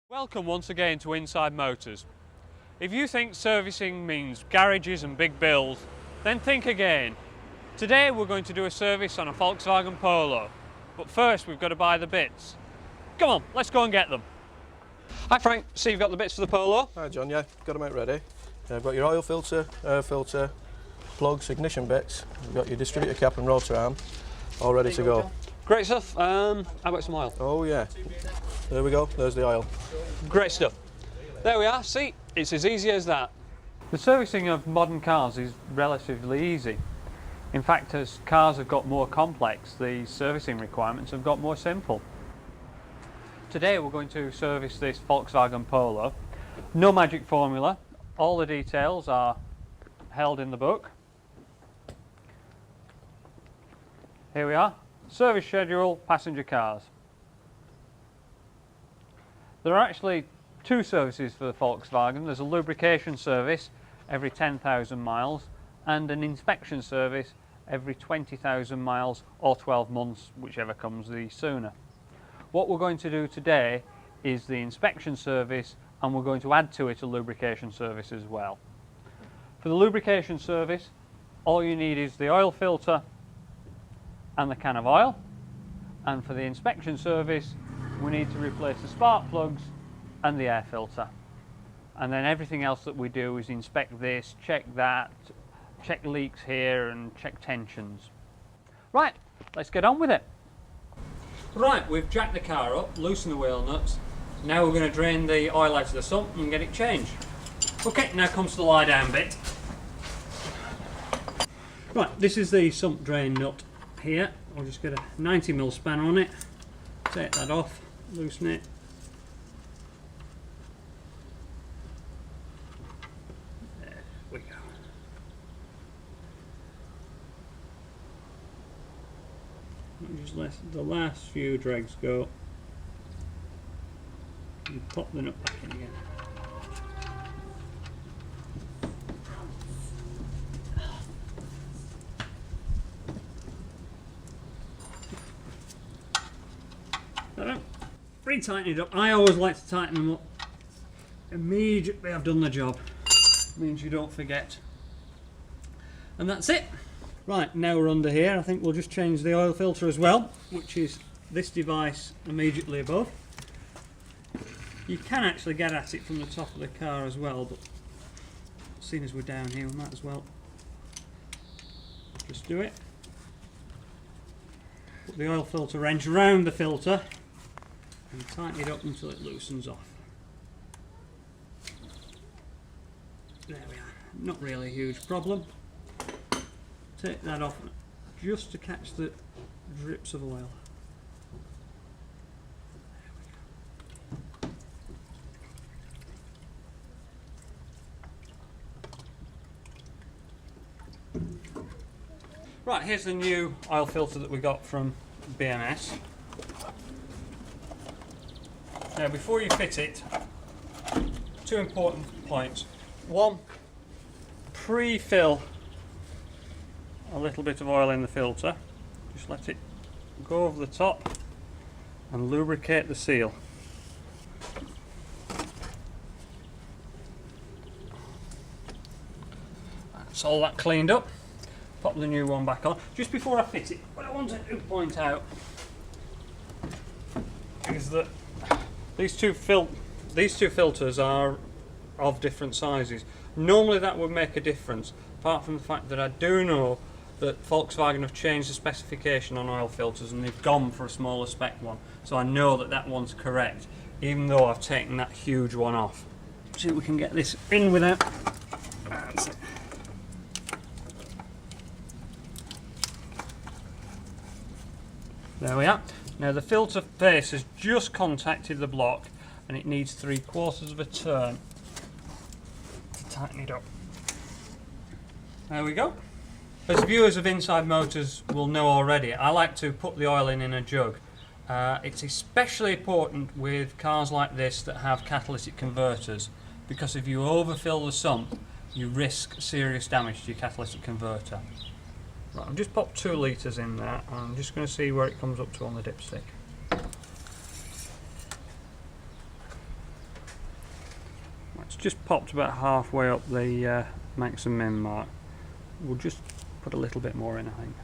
Welcome once again to Inside Motors. If you think servicing means garages and big bills, then think again. Today we're going to do a service on a Volkswagen Polo, but first we've got to buy the bits. Come on, let's go and get them. Hi Frank, so you've got the bits for the Polo? Hi John, yeah, got them out ready. I've got your oil filter, air filter, plugs, ignition bits. You've got your distributor cap and rotor arm, all ready to go. Great stuff. How about some oil? Oh yeah, there we go, there's the oil. Great stuff. There we are, see, it's as easy as that. The servicing of modern cars is relatively easy. In fact, as cars have got more complex, the servicing requirements have got more simple. Today we're going to service this Volkswagen Polo. No magic formula, all the details are held in the book. Here we are, service schedule, passenger cars. There are actually two services for the Volkswagen. There's a lubrication service every 10,000 miles and an inspection service every 20,000 miles or 12 months, whichever comes the sooner. What we're going to do today is the inspection service, and we're going to add to it a lubrication service as well. For the lubrication service, all you need is the oil filter and the can of oil, and for the inspection service we need to replace the spark plugs and the air filter, and then everything else that we do is inspect this, check that, check leaks here and check tensions. Right, let's get on with it. Right, we've jacked the car up, loosened the wheel nuts. Now we're going to drain the oil out of the sump and get it changed. Okay, now comes the lie down bit. Right, this is the sump drain nut here. I'll just get a 90mm spanner on it, take that off, loosen it. There we go. I'll just let the last few dregs go and pop the nut back in again. Retighten it up. I always like to tighten them up immediately I've done the job. Means you don't forget. And that's it. Right, now we're under here. I think we'll just change the oil filter as well, which is this device immediately above. You can actually get at it from the top of the car as well, but seeing as we're down here, we might as well just do it. Put the oil filter wrench around the filter and tighten it up until it loosens off. There we are, not really a huge problem. Take that off just to catch the drips of oil. Right, here's the new oil filter that we got from BMS. Now before you fit it, two important points. One, pre-fill a little bit of oil in the filter. Just let it go over the top and lubricate the seal. That's all that cleaned up. Pop the new one back on. Just before I fit it, what I wanted to point out is that these two filters are of different sizes. Normally that would make a difference, apart from the fact that I do know that Volkswagen have changed the specification on oil filters and they've gone for a smaller spec one. So I know that that one's correct, even though I've taken that huge one off. See if we can get this in without. That's it. There we are. Now the filter face has just contacted the block and it needs 3/4 of a turn to tighten it up. There we go. As viewers of Inside Motors will know already, I like to put the oil in a jug. It's especially important with cars like this that have catalytic converters, because if you overfill the sump you risk serious damage to your catalytic converter. Right, I've just popped 2 litres in there and I'm just going to see where it comes up to on the dipstick. It's just popped about halfway up the max and min mark. We'll just put a little bit more in, I think.